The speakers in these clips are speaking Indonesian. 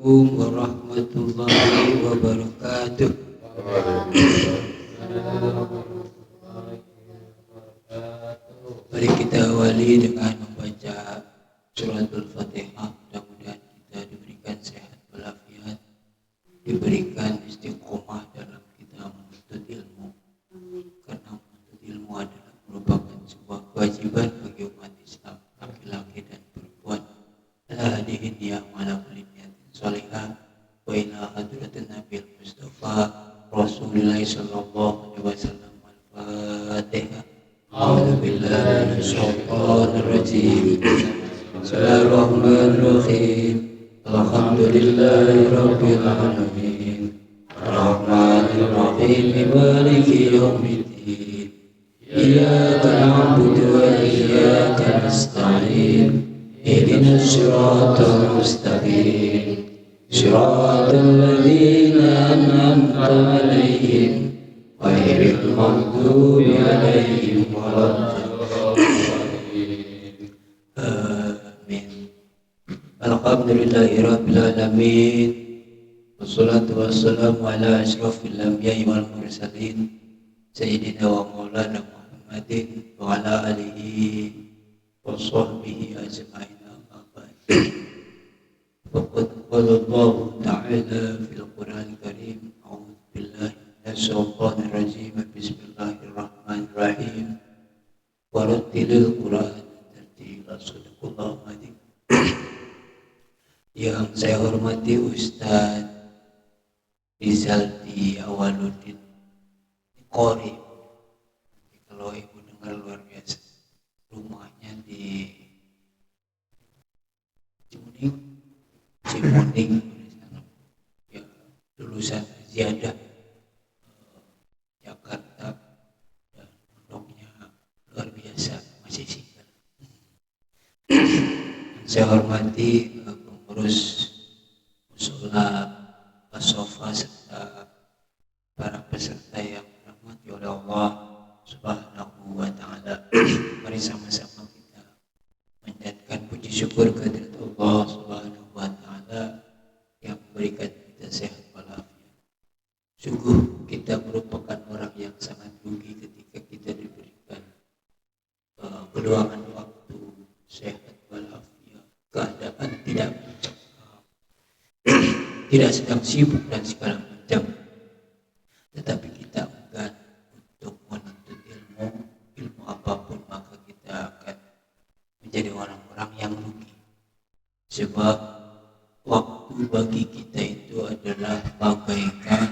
Assalamualaikum warahmatullahi wabarakatuh. Mari kita awali dengan membaca suratul Fatihah. Mudah-mudahan kita diberikan sehat walafiat, diberikan istiqomah dalam kita menuntut ilmu. Karena menuntut ilmu adalah merupakan sebuah kewajiban bagi umat Islam, laki-laki dan perempuan. Ala hadihin ya mala kuliniyatin sholihah wa ila hadratin Nabi Mustafa Rasulullah sallallahu alaihi wasallam. Al-Fatihah. A'udzu billahi minasyaitonir rajim. Bismillahirrahmanirrahim. Alhamdulillahi rabbil alamin. Ar-Rahmanir Rahim. Maliki yaumiddin. Iyyaka na'budu wa iyyaka nasta'in. Ihdinas siratal mustaqim. Siratal ladzina an'amta 'alaihim ghairil maghdubi 'alaihim waladdallin. Amin. Alhamdulillahi rabbil alamin. Wassalatu wassalamu ala asyrafil anbiya'i wal mursalin sayyidina wa maulana Muhammadin wa ala alihi wa sahbihi ajma'in. Faqad qala Allah ta'ala fil Qur'anil Karim. A'udzu billahi minasyaitonir rajim. Bismillahirrahmanirrahim. Warattilil Qur'ana tartila. Shadaqallahu adzim. Yang saya hormati Ustaz Rizaldi Awaluddin Qori. Kalau ibu dengar luar biasa. Rumahnya di Cimuning, ya, lulusan Ziyadah Jakarta, dan pondoknya luar biasa, masih single. Saya hormati pengurus mushola, sofa, serta para peserta yang dirahmati oleh Allah Subhanahu wa Ta'ala. Mari sama-sama kita menjadikan puji syukur kehadirat Allah Subhanahu wa Ta'ala yang memberikan kita sehat walafiat. Sungguh kita merupakan orang yang sangat rugi ketika kita diberikan peluangan waktu, sehat walafiat, keadaan tidak mencekam, tidak sedang sibuk dan segala macam, tetapi kita enggan untuk menuntut ilmu apapun, maka kita akan menjadi orang-orang yang rugi. Sebab waktu bagi kita itu adalah bagaikan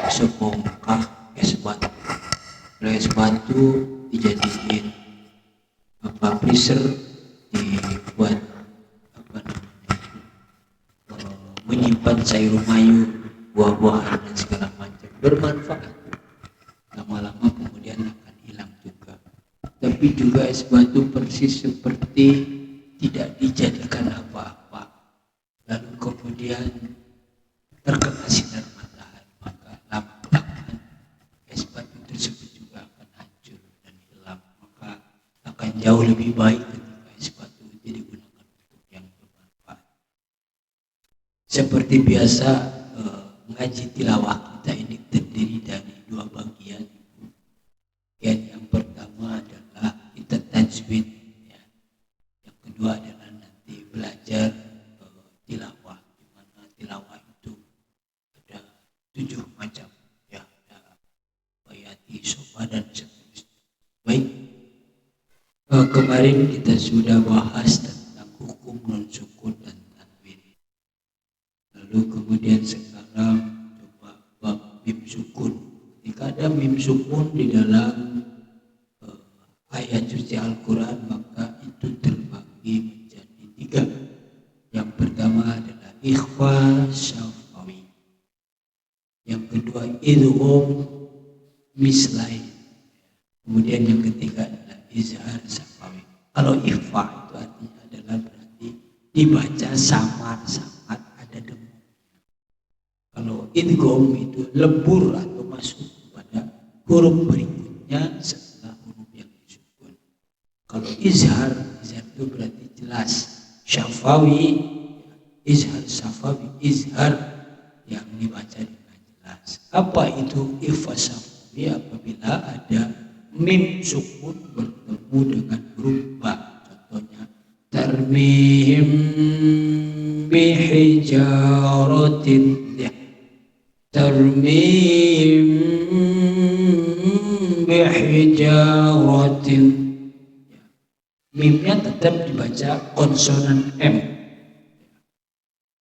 sebongkah es batu. Kalau es batu dijadiin freezer, dibuat menyimpan sayur mayur, buah-buahan dan segala macam, bermanfaat. Lama-lama kemudian akan hilang juga. Tapi juga es batu persis seperti tidak dijadikan apa-apa, lalu kemudian terkena sinar matahari, maka lama-kelamaan es batu tersebut juga akan hancur dan hilang. Maka akan jauh lebih baik ketika es batu itu digunakan untuk yang bermanfaat. Seperti biasa, ngaji tilawah kita ini terdiri dari dua bagian. Yang pertama adalah kita tajwid, ya. Yang kedua adalah nanti belajar tilawah, di mana tilawah itu ada 7 macam, ya, ada bayati, sofa dan seterusnya. Baik, kemarin kita sudah bahas tentang hukum nun sukun dan tanwin. Lalu kemudian sekarang coba bab mim sukun. Jika ada mim sukun di dalam ayat suci Al-Quran, maka itu terbagi menjadi 3. Yang pertama adalah ikhfa syafawi. Yang kedua idgham mislain. Kemudian yang ketiga adalah izhar syafawi. Kalau ikhfa itu artinya adalah berarti dibaca samar-samar, ada demu. Kalau idgham itu lebur atau masuk kepada huruf berikutnya setelah huruf yang disukun. Kalau izhar itu berarti jelas. Syafawi, izhar syafawi safawi izhar yang dibaca dengan jelas. Apa itu ikhfa safawi? Apabila ada mim sukun bertemu dengan huruf ba. Contohnya tarmihim bihijaratin, ya. Tarmihim bihijaratin, ya. Mimnya tetap dibaca konsonan M.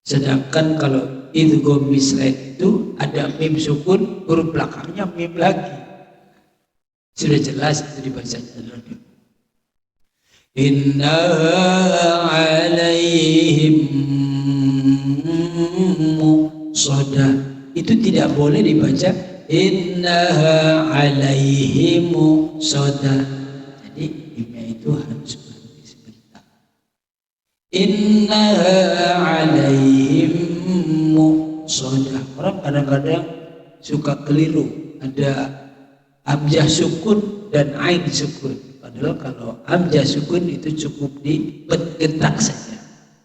Sedangkan kalau idgham mislah itu ada mim sukun, huruf belakangnya mim lagi. Sudah jelas itu dibacanya adalah mim. Inna alaihim muqsadah. Itu tidak boleh dibaca inna alaihim muqsadah. Jadi mimnya itu harus berhenti sebentar. Inna alaihim muqsadah. Orang kadang-kadang suka keliru, ada hamzah sukun dan ain sukun. Padahal kalau hamzah sukun itu cukup digentak saja.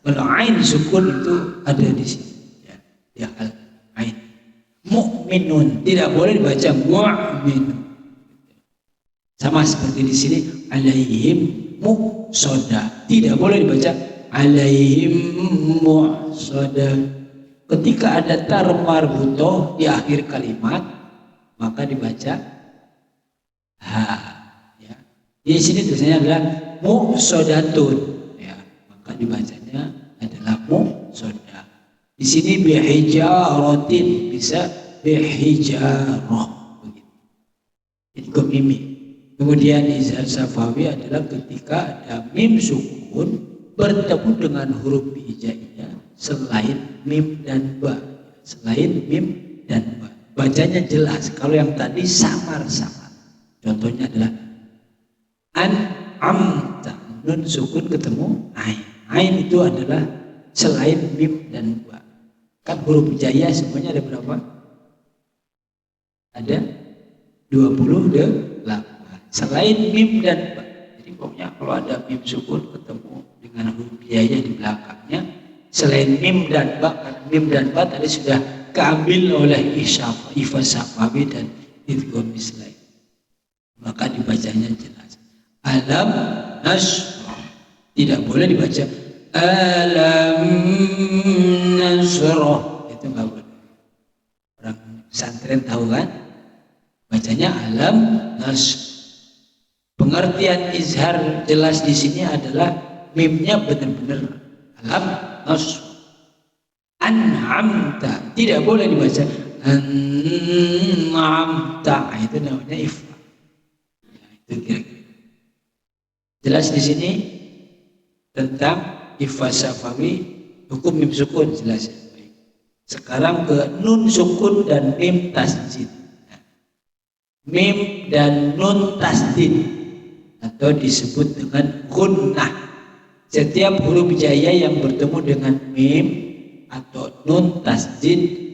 Kalau ain sukun itu ada di sini, ya, di hal ain. Mu'minun tidak boleh dibaca mu'minun. Sama seperti di sini alaihim muqsadah, tidak boleh dibaca alaihim muqsadah. Ketika ada tar marbutoh di akhir kalimat, maka dibaca ha, ya. Di sini tulisannya adalah muqsadatun, ya, maka dibacanya adalah muqsadah. Di sini bihijaratin bisa bihijarah, begitu. Ini mimi. Kemudian izhar safawi adalah ketika ada mim sukun bertemu dengan huruf hijaiyah selain mim dan ba, selain mim dan ba. Bacanya jelas. Kalau yang tadi samar-samar. Contohnya adalah an'amta, nun sukun ketemu ain. Ain itu adalah selain mim dan ba. Kan huruf hijaiyah semuanya ada berapa? Ada 28. Selain mim dan ba. Jadi pokoknya kalau ada mim sukun ketemu dengan huruf hijaiyah di belakangnya selain mim dan ba, karena mim dan ba tadi sudah keambil oleh ikhfa safawi dan idgham mislah, maka dibacanya jelas. Alam nasrah, tidak boleh dibaca alam nasrah, itu nggak boleh. Orang pesantren tahu kan, bacanya alam nasrah. Pengertian izhar jelas di sini adalah mimnya benar-benar alam nasrah. An'amta tidak boleh dibaca an'amta, itu namanya ikhfa. Ya, itu kira-kira jelas di sini tentang ikhfa safawi, hukum mim sukun jelas. Baik. Sekarang ke nun sukun dan mim tasjid. Mim dan nun tasjid atau disebut dengan gunnah. Setiap huruf hijaiyah yang bertemu dengan mim atau nun tasjid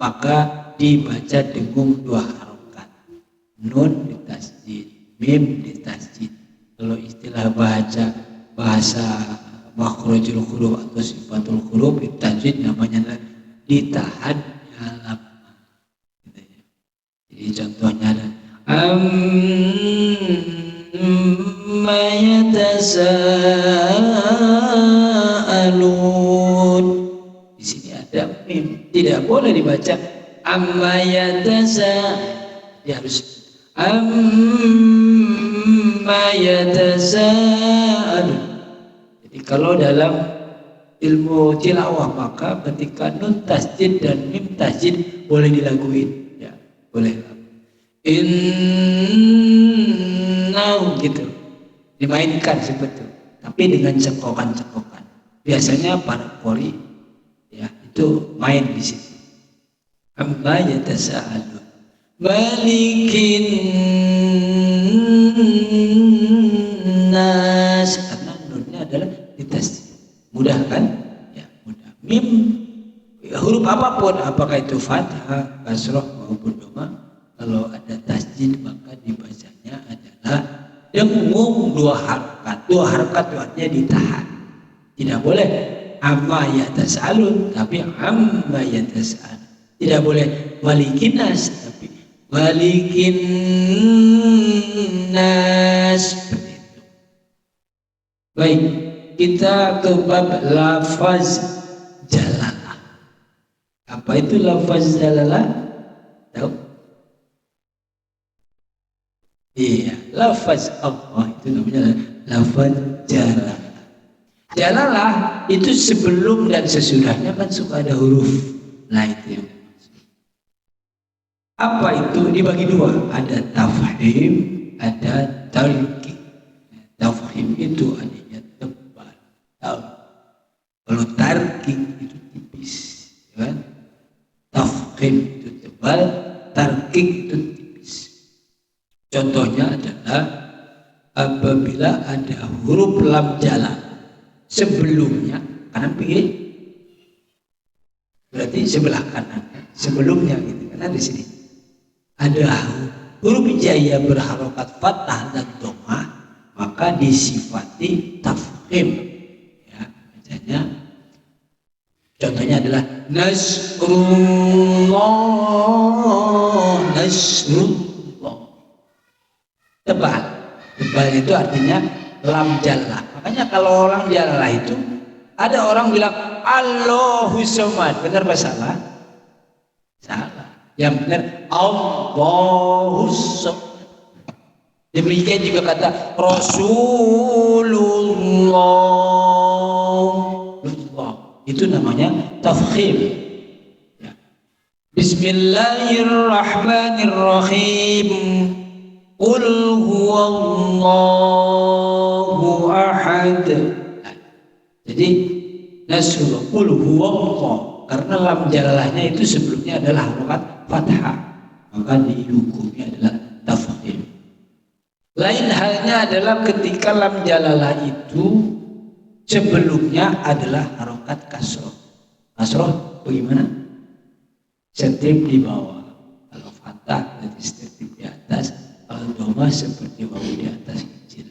maka dibaca dengung 2 harokat. Nun ditasjid, mim ditasjid. Kalau istilah bahasa makhrajul huruf atau sifatul huruf ditasjid namanya ditahan dalam. Jadi contohnya ada amma yatasaalun. Di sini ada mim, tidak boleh dibaca amma dia harus amma yatasaalun. Jadi kalau dalam ilmu tilawah maka ketika nun tasjid dan mim tasjid boleh dilakuin, ya, boleh. Innahu gitu dimainkan seperti itu, tapi dengan cekokan-cekokan. Biasanya para qori ya itu main di situ. Amma yatasaalun malikin nas, karena nunnya adalah ditasjid. Mudah kan? Ya, mudah. Mim ya, huruf apapun, apakah itu fathah, kasrah maupun dhamma, kalau ada tasjid maka dibacanya adalah dengung 2 harakat. 2 harakat itu artinya ditahan. Tidak boleh amma yatas'alun, tapi amma yatas'al. Tidak boleh malikin nas, tapi malikin nas. Seperti itu. Baik, kita ke bab lafaz jalalah. Apa itu lafaz jalalah? Tahu? Iya, lafaz Allah itu namanya lafaz jalalah. Jalalah itu sebelum dan sesudahnya kan suka ada huruf la itu yang dimaksud. Apa itu? Dibagi dua, ada tafhim, ada tarkik. Tafhim itu adanya tebal, kalau tarkik itu tipis, ya kan? Tafhim itu tebal, tarkik itu tipis. Contohnya adalah apabila ada huruf lam jalalah sebelumnya, kanan pinggir, berarti sebelah kanan, sebelumnya gitu kan, di sini ada huruf hijaiyah berharokat fathah dan dhammah, maka disifati tafkhim. Ya, bacanya, contohnya adalah nasrullah, nasrullah. Tebal, tebal itu artinya lam jalalah. Makanya kalau orang jalalah itu, ada orang bilang Allahu Samad, benar apa salah? Salah. Yang benar Allahu Samad. Demikian juga kata Rasulullah. Itu namanya tafkhim. Ya. Bismillahirrahmanirrahim. Qul huwallahu ahad. Jadi Nasrullah, qul huwallah, karena lam jalalahnya itu sebelumnya adalah harokat fathah, maka dihukumnya adalah tafkhim. Lain halnya adalah ketika lam jalalah itu sebelumnya adalah harokat kasroh. Kasroh bagaimana? Setip di bawah, kalau fathah jadi setip di atas, kalau dhammah seperti wawu di atas kecil,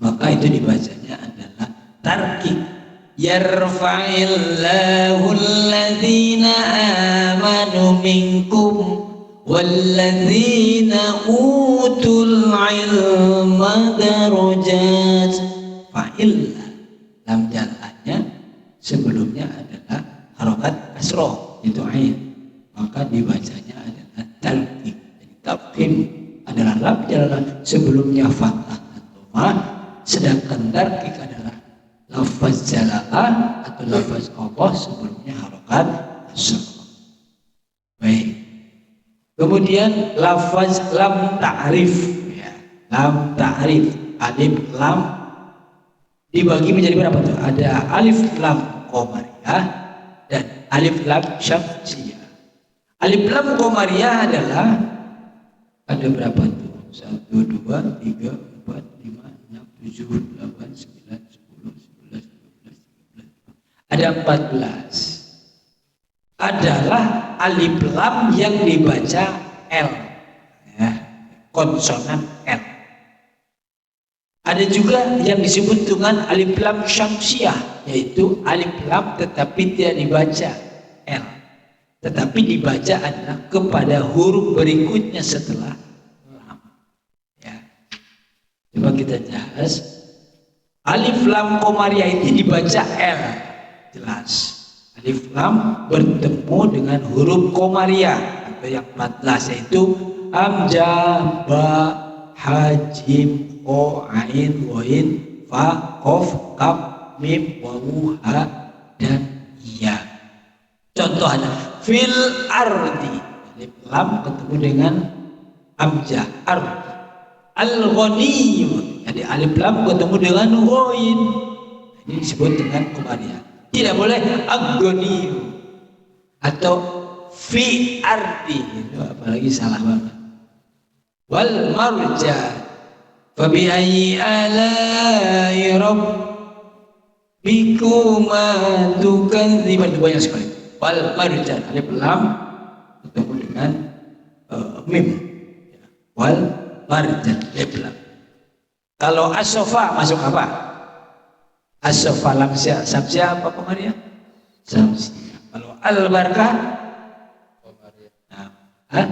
maka itu dibacanya adalah tarkik. Yarfa'illahu alladhina amanu minkum walladzina utul ilma darajat. Fa'illah, lam jalalahnya sebelumnya adalah harokat kasroh, itu ain, maka dibacanya adalah tarkik. Jadi tafkhim adalah lam jalalah sebelumnya fathah dan dhammah, sedangkan tarkik adalah lafaz jalalah atau lafaz Allah sebelumnya harokat kasroh. Baik. Kemudian lafaz lam ta'rif, ya. Lam ta'rif, alif lam dibagi menjadi berapa tuh? Ada alif lam qamariyah dan alif lam syamsiyah. Alif lam qamariyah adalah ada berapa tuh? 1, 2, 3, 4, 5, 6, 7, 8, 9, 10, 11, 12, 13. Ada 14. Adalah alif lam yang dibaca L, ya, konsonan L. Ada juga yang disebut dengan alif lam syamsiyah, yaitu alif lam tetapi tidak dibaca L, tetapi dibaca adalah kepada huruf berikutnya setelah lam. Ya. Coba kita bahas. Alif lam qamariyah ini dibaca L, jelas. Alif lam bertemu dengan huruf qamariyah atau yang 14, yaitu hamzah, ba, ha, jim, o, ain, ghain, fa, qaf, kaf, mim, wawu, ha, dan ya. Contohnya fil ardi, alif lam ketemu dengan hamzah, ardi. Al-ghaniyun, jadi alif lam ketemu dengan ghain, ini disebut dengan qamariyah. Tidak boleh agoniyu atau fi ardi, itu apalagi salah banget. Wal marjan, fabi ayyi alai rabbikuma tukadziban, itu banyak sekali. Wal marjan, alif lam ketemu dengan mim. Wal marjan, alif lam. Kalau as-sofa masuk apa? As-Safalam Samsia apa Komaria? Samsia. Kalau Al-Barkah? Nah,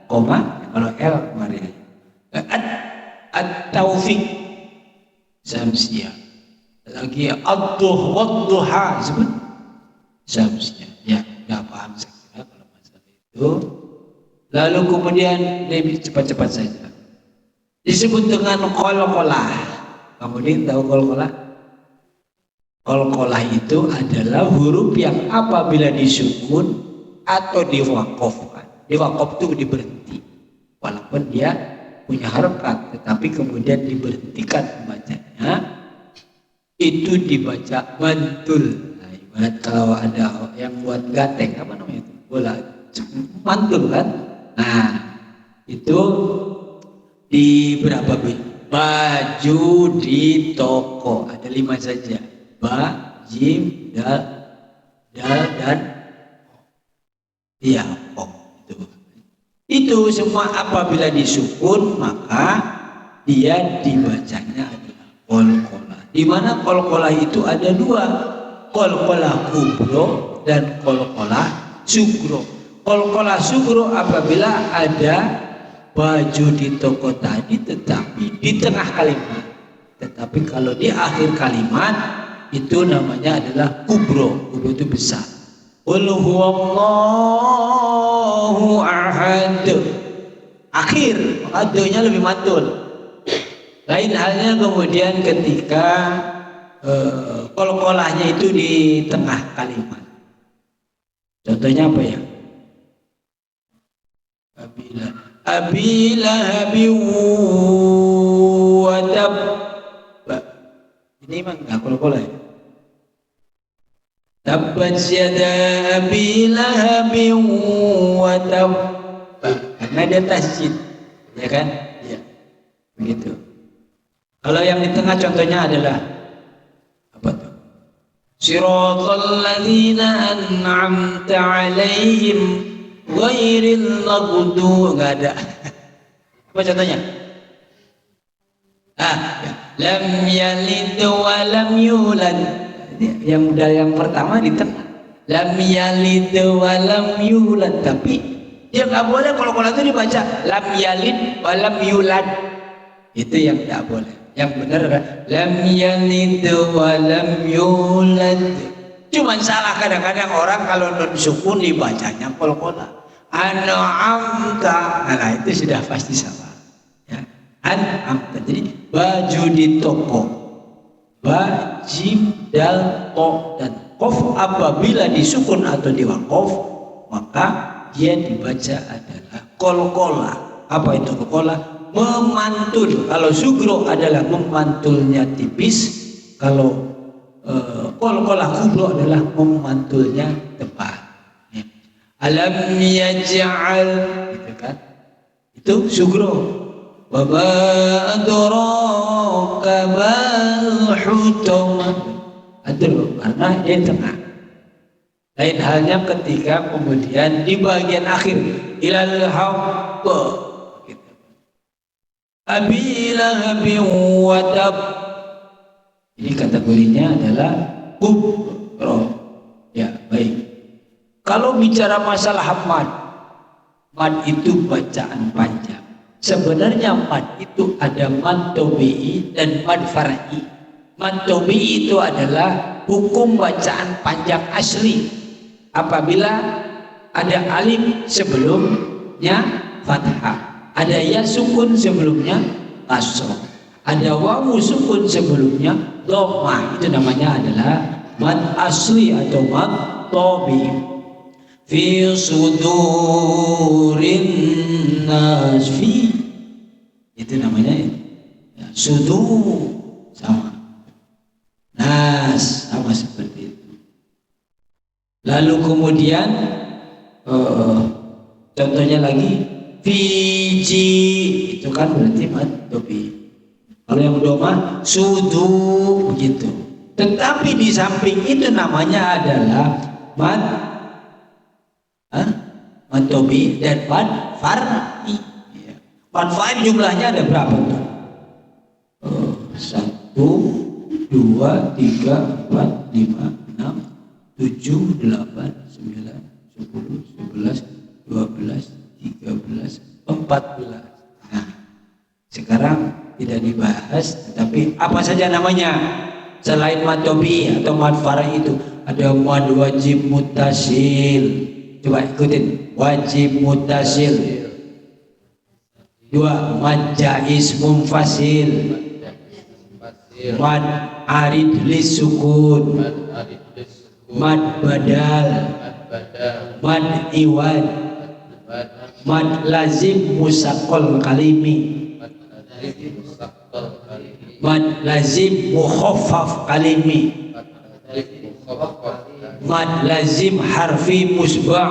koma. Kalau L Komaria. At-Taufiq Samsia. Lagi Ad-Duha disebut Samsia. Ya, nggak paham saya kira kalau masalah itu. Lalu kemudian lebih cepat-cepat saja. Disebut dengan qalqalah. Kemudian tahu qalqalah? Qalqalah itu adalah huruf yang apabila disukun atau diwakofkan. Diwakof itu diberhenti. Walaupun dia punya harokat, tetapi kemudian diberhentikan membacanya, itu dibaca mantul. Nah, ibarat kalau ada yang buat gateng, apa namanya itu? Bola mantul kan? Nah, itu di berapa baju di toko ada 5 saja. Ba, jim, dal, dan iya, kok itu semua apabila disukun maka dia dibacanya adalah qalqalah. Di mana qalqalah itu ada 2, qalqalah kubro dan qalqalah sugro. Qalqalah sugro apabila ada baju di toko tadi tetapi di tengah kalimat. Tetapi kalau di akhir kalimat itu namanya adalah kubro. Kubro itu besar. Qul huwallahu ahad. Akhir, adanya lebih mantul. Lain halnya kemudian ketika qalqalahnya itu di tengah kalimat. Contohnya apa ya? Abila habi wa tab. Ini memang enggak qalqalah ya? Tabbat yada abi lahabin wa tab. Karena dia tasjid, ya kan? Ya, begitu. Kalau yang di tengah contohnya adalah apa tuh? Siratal ladzina an'amta 'alaihim ghairil maghdubi. Enggak ada. Apa contohnya? Ya. Lam yalid wa lam yulad. Yang udah yang pertama di tengah. Lam yalid wa lam yulad. Tapi dia nggak boleh kalau itu dibaca lam yalid wa lam yulad. Itu yang nggak boleh. Yang benar lam yalid wa lam yulad. Cuman salah kadang-kadang orang kalau non sukun dibacanya qalqalah. An'amta. Nah itu sudah pasti salah. Ya. An'amta. Jadi baju di toko. Ba, jim, dal, to, dan kof apabila disukun atau diwakof maka dia dibaca adalah qalqalah. Apa itu qalqalah? Memantul. Kalau sugro adalah memantulnya tipis. Kalau qalqalah kubro adalah memantulnya tebal. Ya. Alam yaj'al, gitu kan? Itu sugro. Wa ma adraka mal hutamah. Itu karena dia tengah. Lain halnya ketika kemudian di bagian akhir ilal haqq gitu. Abi lahabin wa tab. Ini kategorinya adalah kubro. Ya, baik. Kalau bicara masalah mad itu bacaan panjang. Sebenarnya mad itu ada mad tabi'i dan mad far'i. Mad tabi'i itu adalah hukum bacaan panjang asli. Apabila ada alif sebelumnya fathah, ada ya sukun sebelumnya kasroh, ada wawu sukun sebelumnya dhammah, itu namanya adalah mad asli atau mad tabi'i. Fi sudurin nasfi, itu namanya ya, sudur sama nas sama seperti itu. Lalu kemudian contohnya lagi fiji, itu kan berarti mad tabi'i. Kalau yang doma sudu begitu. Tetapi di samping itu namanya adalah mad tabi'i dan mad far'i. Ya. Mad far'i jumlahnya ada berapa tuh? 1, 2, 3, 4, 5, 6, 7, 8, 9, 10, 11, 12, 13, 14. Nah, sekarang tidak dibahas, tapi apa saja namanya selain mad tobi atau mad far'i itu? Ada mad wajib muttasil. Coba ikutin, wajib muttasil. 2, mad jaiz munfasil. Mad arid lis sukun. Mad badal. Mad iwad. Mad lazim musaqqal kalimi. Mad lazim mukhaffaf kalimi. Mad lazim harfi musba'.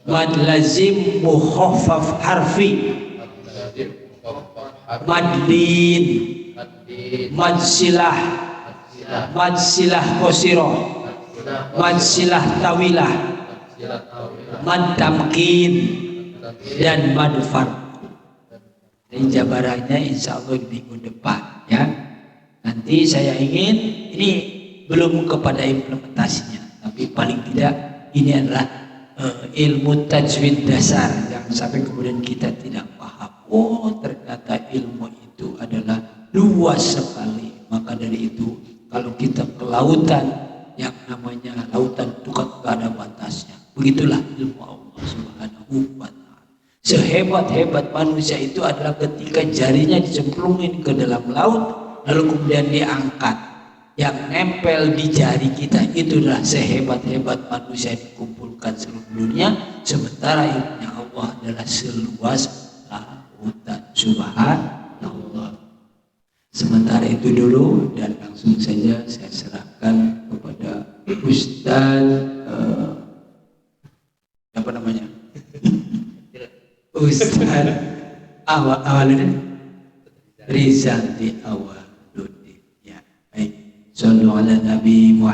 Mad lazim mukhaffaf harfi. Mad lin. Mad silah. Mad silah qasirah. Mad silah tawilah. Mad tamkin dan mad farq. Ini jabarannya insya Allah di minggu depan ya. Nanti saya ingin, ini belum kepada implementasinya, tapi paling tidak ini adalah ilmu tajwid dasar yang sampai kemudian kita tidak paham. Oh ternyata ilmu itu adalah luas sekali. Maka dari itu kalau kita ke lautan yang namanya lautan itu kan gak ada batasnya. Begitulah ilmu Allah Subhanahu wa ta'ala. Sehebat-hebat manusia itu adalah ketika jarinya dicemplungin ke dalam laut lalu kemudian diangkat. Yang nempel di jari kita itu adalah sehebat-hebat manusia yang dikumpulkan seluruh dunia. Sementara ilmunya Allah adalah seluas lautan. Subhanallah. Sementara itu dulu, dan langsung saja saya serahkan kepada Ustaz apa namanya? Ustaz awalnya Rizaldi Awaluddin. Ya, baik. Sallu ala Nabi Muhammad.